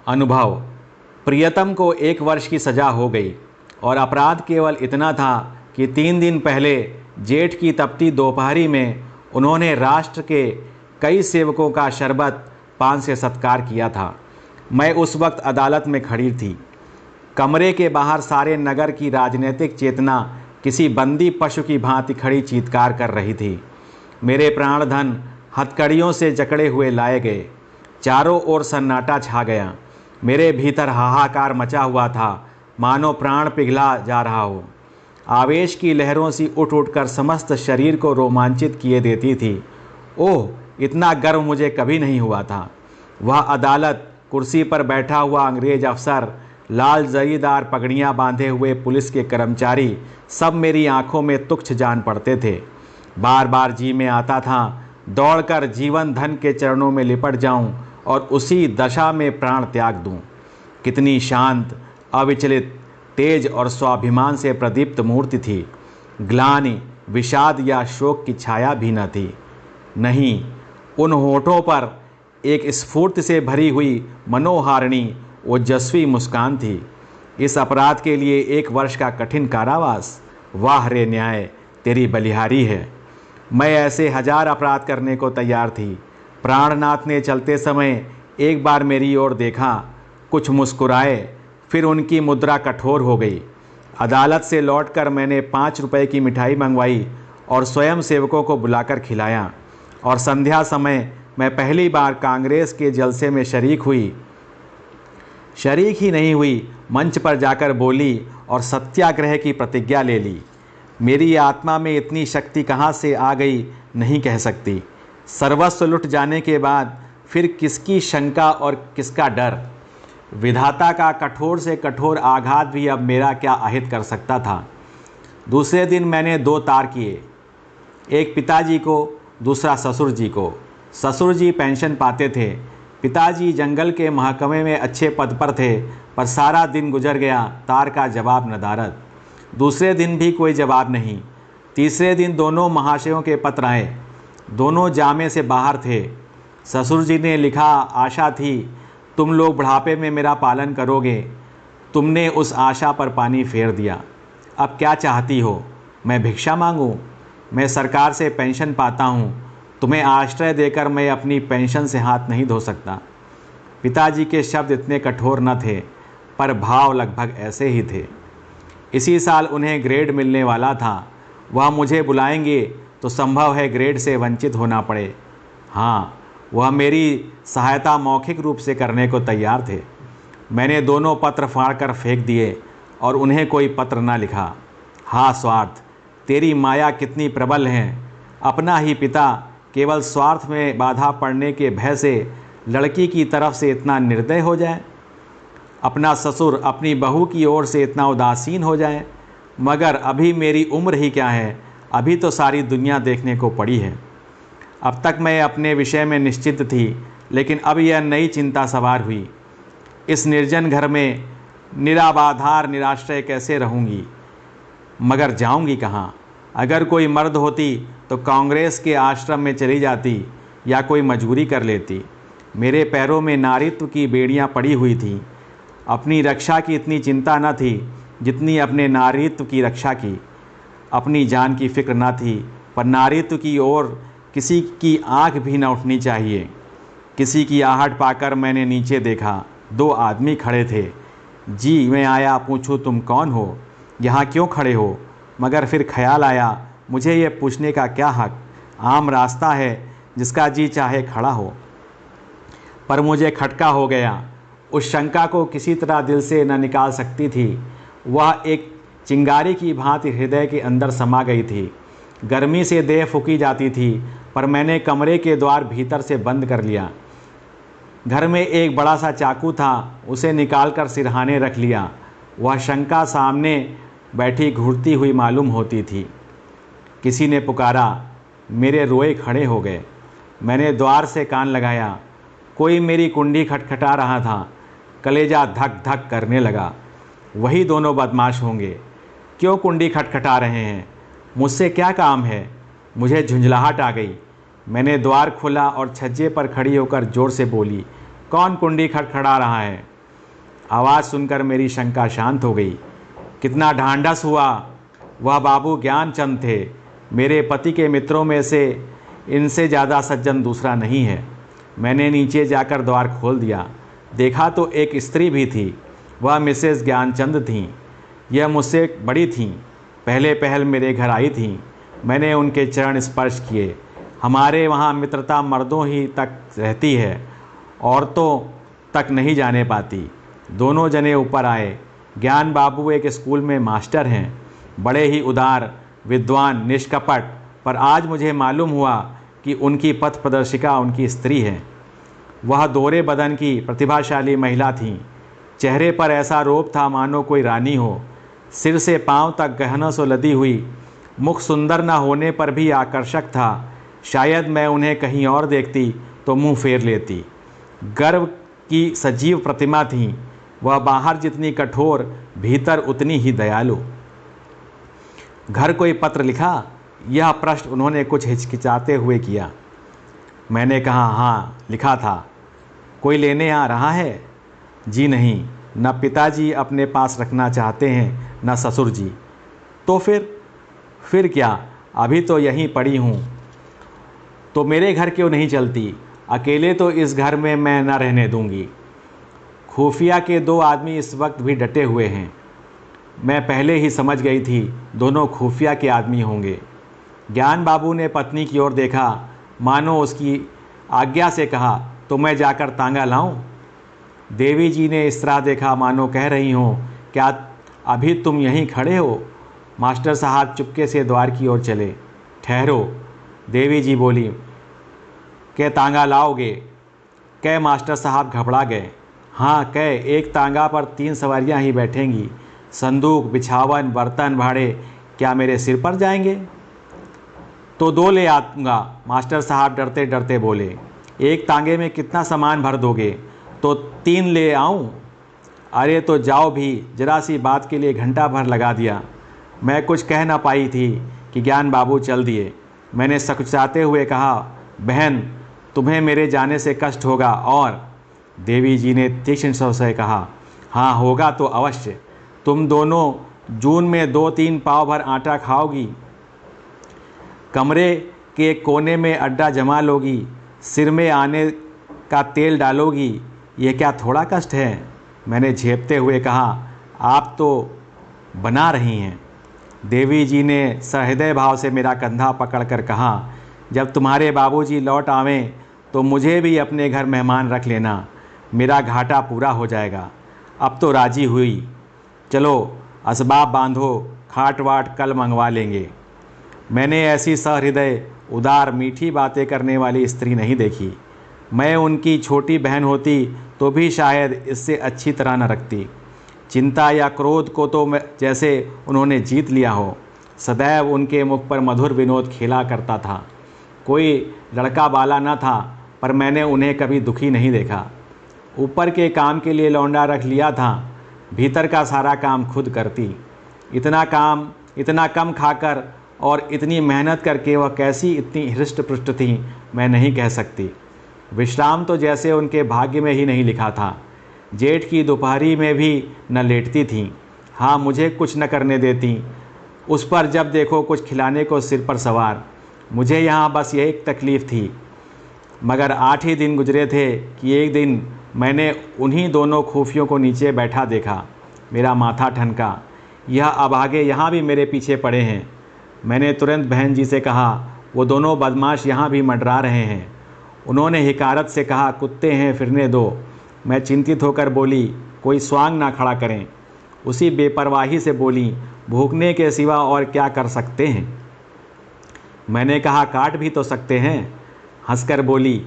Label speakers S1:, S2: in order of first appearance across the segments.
S1: अनुभव। प्रियतम को 1 वर्ष की सज़ा हो गई और अपराध केवल इतना था कि 3 दिन पहले जेठ की तपती दोपहरी में उन्होंने राष्ट्र के कई सेवकों का शरबत पान से सत्कार किया था। मैं उस वक्त अदालत में खड़ी थी। कमरे के बाहर सारे नगर की राजनीतिक चेतना किसी बंदी पशु की भांति खड़ी चीत्कार कर रही थी। मेरे प्राणधन हथकड़ियों से जकड़े हुए लाए गए। चारों ओर सन्नाटा छा गया। मेरे भीतर हाहाकार मचा हुआ था, मानो प्राण पिघला जा रहा हो। आवेश की लहरों सी उठ उठकर समस्त शरीर को रोमांचित किए देती थी। ओह, इतना गर्व मुझे कभी नहीं हुआ था। वह अदालत, कुर्सी पर बैठा हुआ अंग्रेज अफसर, लाल जरीदार पगड़ियाँ बांधे हुए पुलिस के कर्मचारी, सब मेरी आंखों में तुच्छ जान पड़ते थे। बार बार जी में आता था दौड़कर जीवन धन के चरणों में लिपट जाऊं और उसी दशा में प्राण त्याग दूं। कितनी शांत, अविचलित, तेज और स्वाभिमान से प्रदीप्त मूर्ति थी। ग्लानि, विषाद या शोक की छाया भी न थी। नहीं, उन होठों पर एक स्फूर्ति से भरी हुई मनोहारिणी ओजस्वी मुस्कान थी। इस अपराध के लिए 1 वर्ष का कठिन कारावास। वाह रे न्याय, तेरी बलिहारी है। मैं ऐसे 1000 अपराध करने को तैयार थी। प्राणनाथ ने चलते समय एक बार मेरी ओर देखा, कुछ मुस्कुराए, फिर उनकी मुद्रा कठोर हो गई। अदालत से लौटकर मैंने 5 रुपए की मिठाई मंगवाई और स्वयं सेवकों को बुलाकर खिलाया। और संध्या समय मैं पहली बार कांग्रेस के जलसे में शरीक ही नहीं हुई, मंच पर जाकर बोली और सत्याग्रह की प्रतिज्ञा ले ली। मेरी आत्मा में इतनी शक्ति कहाँ से आ गई नहीं कह सकती। सर्वस्व लुट जाने के बाद फिर किसकी शंका और किसका डर। विधाता का कठोर से कठोर आघात भी अब मेरा क्या अहित कर सकता था। दूसरे दिन मैंने 2 तार किए, एक पिताजी को, दूसरा ससुर जी को। ससुर जी पेंशन पाते थे। पिताजी जंगल के महकमे में अच्छे पद पर थे, पर सारा दिन गुजर गया, तार का जवाब नदारद। दूसरे दिन भी कोई जवाब नहीं। तीसरे दिन दोनों महाशयों के पत्र आए। दोनों जामे से बाहर थे। ससुर जी ने लिखा, आशा थी तुम लोग बुढ़ापे में मेरा पालन करोगे। तुमने उस आशा पर पानी फेर दिया। अब क्या चाहती हो, मैं भिक्षा मांगूं? मैं सरकार से पेंशन पाता हूं। तुम्हें आश्रय देकर मैं अपनी पेंशन से हाथ नहीं धो सकता। पिताजी के शब्द इतने कठोर न थे, पर भाव लगभग ऐसे ही थे। इसी साल उन्हें ग्रेड मिलने वाला था। वह मुझे बुलाएंगे तो संभव है ग्रेड से वंचित होना पड़े। हाँ, वह मेरी सहायता मौखिक रूप से करने को तैयार थे। मैंने दोनों पत्र फाड़कर फेंक दिए और उन्हें कोई पत्र न लिखा। हाँ स्वार्थ, तेरी माया कितनी प्रबल है। अपना ही पिता केवल स्वार्थ में बाधा पड़ने के भय से लड़की की तरफ से इतना निर्दय हो जाए, अपना ससुर अपनी बहू की ओर से इतना उदासीन हो जाए। मगर अभी मेरी उम्र ही क्या है, अभी तो सारी दुनिया देखने को पड़ी है। अब तक मैं अपने विषय में निश्चित थी, लेकिन अब यह नई चिंता सवार हुई। इस निर्जन घर में निराबाधार निराश्रय कैसे रहूँगी? मगर जाऊँगी कहाँ? अगर कोई मर्द होती तो कांग्रेस के आश्रम में चली जाती या कोई मजबूरी कर लेती। मेरे पैरों में नारीत्व की बेड़ियाँ पड़ी हुई थीं। अपनी रक्षा की इतनी चिंता न थी जितनी अपने नारीत्व की रक्षा की। अपनी जान की फिक्र न थी, पर नारीत्व की ओर किसी की आंख भी न उठनी चाहिए। किसी की आहट पाकर मैंने नीचे देखा। 2 आदमी खड़े थे। जी, मैं आया पूछूं तुम कौन हो, यहाँ क्यों खड़े हो? मगर फिर ख्याल आया, मुझे ये पूछने का क्या हक? आम रास्ता है, जिसका जी चाहे खड़ा हो। पर मुझे खटका हो गया। उस शंका को किसी तरह दिल से न निकाल सकती थी। वह एक चिंगारी की भांति हृदय के अंदर समा गई थी। गर्मी से देह फूकी जाती थी, पर मैंने कमरे के द्वार भीतर से बंद कर लिया। घर में एक बड़ा सा चाकू था, उसे निकालकर सिरहाने रख लिया। वह शंका सामने बैठी घूरती हुई मालूम होती थी। किसी ने पुकारा। मेरे रोए खड़े हो गए। मैंने द्वार से कान लगाया। कोई मेरी कुंडी खटखटा रहा था। कलेजा धक धक करने लगा। वही दोनों बदमाश होंगे। क्यों कुंडी खटखटा रहे हैं? मुझसे क्या काम है? मुझे झुंझलाहट आ गई। मैंने द्वार खोला और छज्जे पर खड़ी होकर जोर से बोली, कौन कुंडी खटखटा रहा है? आवाज़ सुनकर मेरी शंका शांत हो गई। कितना ढांढस हुआ! वह बाबू ज्ञानचंद थे। मेरे पति के मित्रों में से इनसे ज़्यादा सज्जन दूसरा नहीं है। मैंने नीचे जाकर द्वार खोल दिया। देखा तो एक स्त्री भी थी। वह मिसेस ज्ञानचंद थीं। यह मुझसे बड़ी थीं। पहले पहल मेरे घर आई थीं। मैंने उनके चरण स्पर्श किए। हमारे वहाँ मित्रता मर्दों ही तक रहती है, औरतों तक नहीं जाने पाती। दोनों जने ऊपर आए। ज्ञान बाबू एक स्कूल में मास्टर हैं, बड़े ही उदार, विद्वान, निष्कपट, पर आज मुझे मालूम हुआ कि उनकी पथ प्रदर्शिका उनकी स्त्री है। वह दोहरे बदन की प्रतिभाशाली महिला थीं। चेहरे पर ऐसा रोब था मानो कोई रानी हो। सिर से पांव तक गहनों से लदी हुई। मुख सुंदर न होने पर भी आकर्षक था। शायद मैं उन्हें कहीं और देखती तो मुंह फेर लेती। गर्व की सजीव प्रतिमा थीं। वह बाहर जितनी कठोर, भीतर उतनी ही दयालु। घर कोई पत्र लिखा? यह प्रश्न उन्होंने कुछ हिचकिचाते हुए किया। मैंने कहा, हाँ लिखा था। कोई लेने आ रहा है? जी नहीं, न पिताजी अपने पास रखना चाहते हैं, न ससुर जी। तो फिर क्या? अभी तो यहीं पड़ी हूँ। तो मेरे घर क्यों नहीं चलती? अकेले तो इस घर में मैं न रहने दूंगी। खुफिया के 2 आदमी इस वक्त भी डटे हुए हैं। मैं पहले ही समझ गई थी दोनों खुफिया के आदमी होंगे। ज्ञान बाबू ने पत्नी की ओर देखा, मानो उसकी आज्ञा से कहा, तो मैं जाकर तांगा लाऊं? देवी जी ने इस तरह देखा मानो कह रही हो, क्या अभी तुम यहीं खड़े हो? मास्टर साहब चुपके से द्वार की ओर चले। ठहरो, देवी जी बोली, क्या तांगा लाओगे? कै मास्टर साहब घबरा गए। हाँ कै, एक तांगा पर 3 सवारियां ही बैठेंगी। संदूक, बिछावन, बर्तन भाड़े क्या मेरे सिर पर जाएंगे? तो 2 ले आऊँगा, मास्टर साहब डरते डरते बोले। एक तांगे में कितना सामान भर दोगे? तो 3 ले आऊँ? अरे तो जाओ भी, जरा सी बात के लिए घंटा भर लगा दिया। मैं कुछ कह ना पाई थी कि ज्ञान बाबू चल दिए। मैंने सकुचाते हुए कहा, बहन तुम्हें मेरे जाने से कष्ट होगा। और देवी जी ने तीक्ष्ण स्वर से कहा, हाँ होगा तो अवश्य। तुम दोनों जून में 2-3 पाव भर आटा खाओगी, कमरे के कोने में अड्डा जमा लोगी, सिर में आने का तेल डालोगी। ये क्या थोड़ा कष्ट है? मैंने झेपते हुए कहा, आप तो बना रही हैं। देवी जी ने सहृदय भाव से मेरा कंधा पकड़कर कहा, जब तुम्हारे बाबूजी लौट आवें तो मुझे भी अपने घर मेहमान रख लेना, मेरा घाटा पूरा हो जाएगा। अब तो राजी हुई। चलो असबाब बांधो, खाट वाट कल मंगवा लेंगे। मैंने ऐसी सहृदय, उदार, मीठी बातें करने वाली स्त्री नहीं देखी। मैं उनकी छोटी बहन होती तो भी शायद इससे अच्छी तरह न रखती। चिंता या क्रोध को तो जैसे उन्होंने जीत लिया हो। सदैव उनके मुख पर मधुर विनोद खेला करता था। कोई लड़का बाला न था, पर मैंने उन्हें कभी दुखी नहीं देखा। ऊपर के काम के लिए लौंडा रख लिया था, भीतर का सारा काम खुद करती। इतना कम खाकर और इतनी मेहनत करके वह कैसी इतनी हृष्ट पुष्ट थी, मैं नहीं कह सकती। विश्राम तो जैसे उनके भाग्य में ही नहीं लिखा था। जेठ की दोपहरी में भी न लेटती थीं। हाँ, मुझे कुछ न करने देती। उस पर जब देखो कुछ खिलाने को सिर पर सवार। मुझे यहाँ बस यही तकलीफ़ थी। मगर 8 ही दिन गुजरे थे कि एक दिन मैंने उन्हीं दोनों खूफियों को नीचे बैठा देखा। मेरा माथा ठनका। यह अभागे यहाँ भी मेरे पीछे पड़े हैं। मैंने तुरंत बहन जी से कहा, वो दोनों बदमाश यहाँ भी मंडरा रहे हैं। उन्होंने हिकारत से कहा, कुत्ते हैं, फिरने दो। मैं चिंतित होकर बोली, कोई स्वांग ना खड़ा करें। उसी बेपरवाही से बोली, भूखने के सिवा और क्या कर सकते हैं? मैंने कहा, काट भी तो सकते हैं। हंसकर बोली,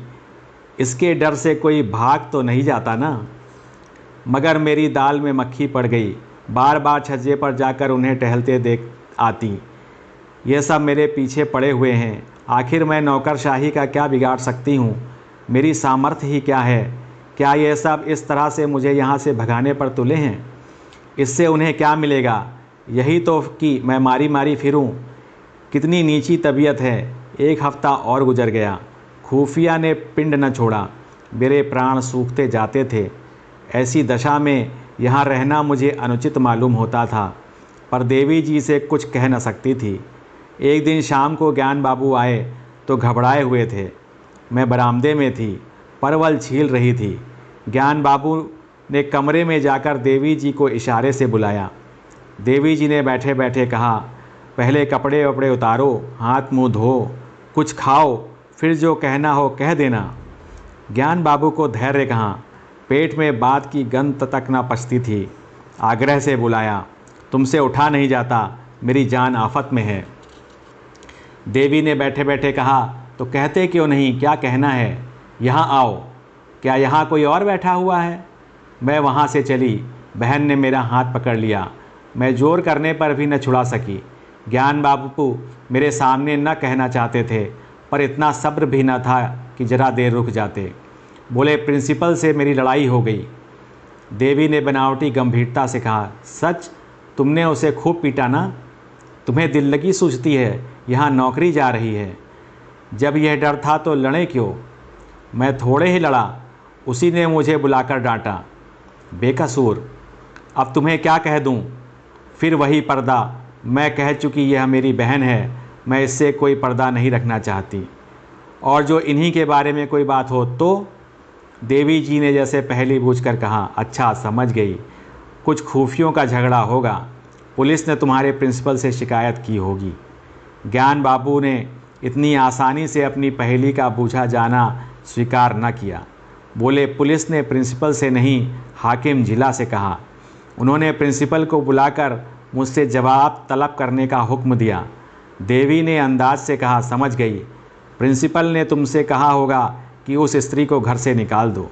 S1: इसके डर से कोई भाग तो नहीं जाता ना। मगर मेरी दाल में मक्खी पड़ गई। बार बार छज्जे पर जाकर उन्हें टहलते देख आती। ये सब मेरे पीछे पड़े हुए हैं। आखिर मैं नौकरशाही का क्या बिगाड़ सकती हूँ? मेरी सामर्थ्य ही क्या है? क्या ये सब इस तरह से मुझे यहाँ से भगाने पर तुले हैं? इससे उन्हें क्या मिलेगा? यही तो कि मैं मारी मारी फिरूं। कितनी नीची तबीयत है। 1 हफ्ता और गुजर गया। खुफिया ने पिंड न छोड़ा। मेरे प्राण सूखते जाते थे। ऐसी दशा में यहाँ रहना मुझे अनुचित मालूम होता था, पर देवी जी से कुछ कह न सकती थी। एक दिन शाम को ज्ञान बाबू आए तो घबराए हुए थे। मैं बरामदे में थी, परवल छील रही थी। ज्ञान बाबू ने कमरे में जाकर देवी जी को इशारे से बुलाया। देवी जी ने बैठे बैठे कहा, पहले कपड़े वपड़े उतारो, हाथ मुंह धो, कुछ खाओ, फिर जो कहना हो कह देना। ज्ञान बाबू को धैर्य कहाँ, पेट में बात की गंध तक न पचती थी। आग्रह से बुलाया, तुमसे उठा नहीं जाता, मेरी जान आफत में है। देवी ने बैठे बैठे कहा, तो कहते क्यों नहीं, क्या कहना है? यहाँ आओ। क्या यहाँ कोई और बैठा हुआ है? मैं वहाँ से चली। बहन ने मेरा हाथ पकड़ लिया। मैं जोर करने पर भी न छुड़ा सकी। ज्ञान बाबू मेरे सामने न कहना चाहते थे, पर इतना सब्र भी न था कि जरा देर रुक जाते। बोले, प्रिंसिपल से मेरी लड़ाई हो गई। देवी ने बनावटी गंभीरता से कहा, सच? तुमने उसे खूब पीटा ना? तुम्हें दिल लगी सूझती है, यहाँ नौकरी जा रही है। जब यह डर था तो लड़े क्यों? मैं थोड़े ही लड़ा, उसी ने मुझे बुलाकर डांटा। बेकसूर। अब तुम्हें क्या कह दूँ? फिर वही पर्दा। मैं कह चुकी यह मेरी बहन है, मैं इससे कोई पर्दा नहीं रखना चाहती। और जो इन्हीं के बारे में कोई बात हो तो? देवी जी ने जैसे पहली बूझकर कहा, अच्छा समझ गई, कुछ खुफियों का झगड़ा होगा। पुलिस ने तुम्हारे प्रिंसिपल से शिकायत की होगी। ज्ञान बाबू ने इतनी आसानी से अपनी पहेली का बूझा जाना स्वीकार न किया। बोले, पुलिस ने प्रिंसिपल से नहीं, हाकिम जिला से कहा। उन्होंने प्रिंसिपल को बुलाकर मुझसे जवाब तलब करने का हुक्म दिया। देवी ने अंदाज से कहा, समझ गई, प्रिंसिपल ने तुमसे कहा होगा कि उस स्त्री को घर से निकाल दो।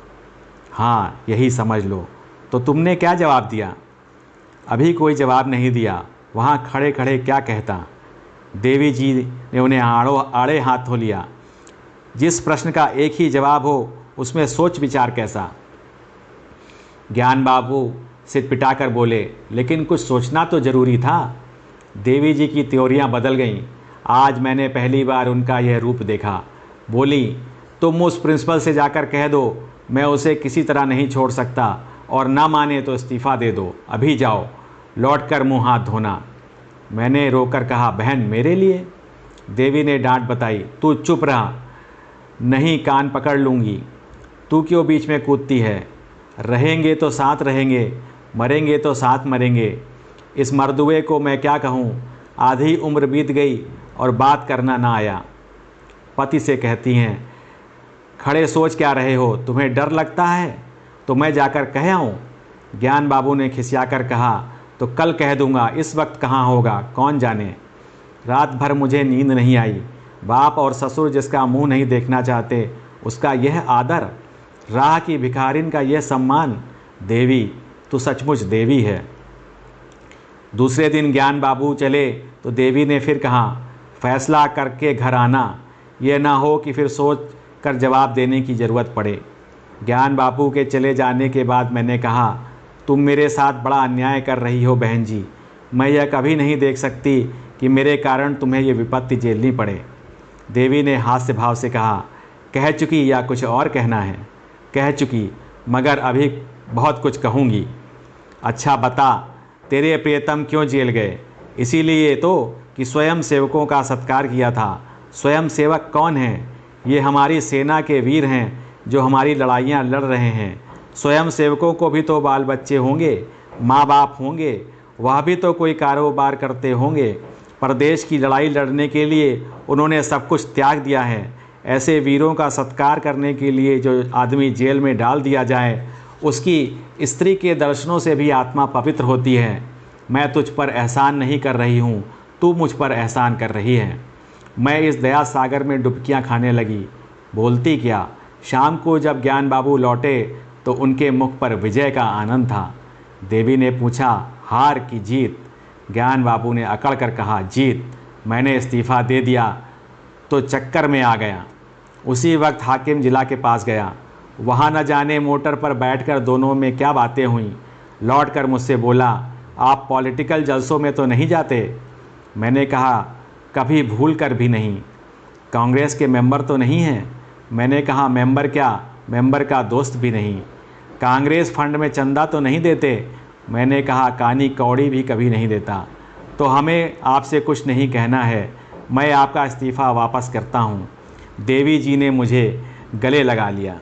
S1: हाँ, यही समझ लो। तो तुमने क्या जवाब दिया? अभी कोई जवाब नहीं दिया। वहाँ खड़े खड़े क्या कहता। देवी जी ने उन्हें आड़े हाथों लिया। जिस प्रश्न का एक ही जवाब हो उसमें सोच विचार कैसा? ज्ञान बाबू सिर पिटाकर बोले, लेकिन कुछ सोचना तो ज़रूरी था। देवी जी की त्योरियां बदल गईं। आज मैंने पहली बार उनका यह रूप देखा। बोली, तुम उस प्रिंसिपल से जाकर कह दो, मैं उसे किसी तरह नहीं छोड़ सकता, और ना माने तो इस्तीफ़ा दे दो। अभी जाओ, लौट कर मुँह हाथ धोना। मैंने रोकर कहा, बहन मेरे लिए? देवी ने डांट बताई, तू चुप रहा, नहीं कान पकड़ लूँगी। तू क्यों बीच में कूदती है? रहेंगे तो साथ रहेंगे, मरेंगे तो साथ मरेंगे। इस मर्दुए को मैं क्या कहूँ? आधी उम्र बीत गई और बात करना ना आया। पति से कहती हैं, खड़े सोच क्या रहे हो? तुम्हें डर लगता है तो मैं जाकर कह आऊँ? ज्ञान बाबू ने खिसियाकर कहा, तो कल कह दूंगा, इस वक्त कहाँ होगा कौन जाने। रात भर मुझे नींद नहीं आई। बाप और ससुर जिसका मुंह नहीं देखना चाहते, उसका यह आदर, राह की भिखारिन का यह सम्मान। देवी, तू सचमुच देवी है। दूसरे दिन ज्ञान बाबू चले तो देवी ने फिर कहा, फैसला करके घर आना, यह ना हो कि फिर सोच कर जवाब देने की ज़रूरत पड़े। ज्ञान बाबू के चले जाने के बाद मैंने कहा, तुम मेरे साथ बड़ा अन्याय कर रही हो बहन जी। मैं यह कभी नहीं देख सकती कि मेरे कारण तुम्हें यह विपत्ति झेलनी पड़े। देवी ने हास्य भाव से कहा, कह चुकी या कुछ और कहना है? कह चुकी, मगर अभी बहुत कुछ कहूँगी। अच्छा बता, तेरे प्रियतम क्यों जेल गए? इसीलिए तो कि स्वयं सेवकों का सत्कार किया था। स्वयं सेवक कौन हैं? ये हमारी सेना के वीर हैं जो हमारी लड़ाइयाँ लड़ रहे हैं। स्वयं सेवकों को भी तो बाल बच्चे होंगे, माँ बाप होंगे, वह भी तो कोई कारोबार करते होंगे। प्रदेश की लड़ाई लड़ने के लिए उन्होंने सब कुछ त्याग दिया है। ऐसे वीरों का सत्कार करने के लिए जो आदमी जेल में डाल दिया जाए, उसकी स्त्री के दर्शनों से भी आत्मा पवित्र होती है। मैं तुझ पर एहसान नहीं कर रही हूँ, तू मुझ पर एहसान कर रही है। मैं इस दया सागर में डुबकियाँ खाने लगी। बोलती क्या? शाम को जब ज्ञान बाबू लौटे तो उनके मुख पर विजय का आनंद था। देवी ने पूछा, हार की जीत? ज्ञान बाबू ने अकड़ कर कहा, जीत। मैंने इस्तीफ़ा दे दिया तो चक्कर में आ गया। उसी वक्त हाकिम जिला के पास गया। वहाँ न जाने मोटर पर बैठकर दोनों में क्या बातें हुईं। लौट कर मुझसे बोला, आप पॉलिटिकल जलसों में तो नहीं जाते? मैंने कहा, कभी भूल कर भी नहीं। कांग्रेस के मेंबर तो नहीं हैं? मैंने कहा, मेंबर क्या, मेंबर का दोस्त भी नहीं। कांग्रेस फंड में चंदा तो नहीं देते? मैंने कहा, कानी कौड़ी भी कभी नहीं देता। तो हमें आपसे कुछ नहीं कहना है, मैं आपका इस्तीफ़ा वापस करता हूँ। देवी जी ने मुझे गले लगा लिया।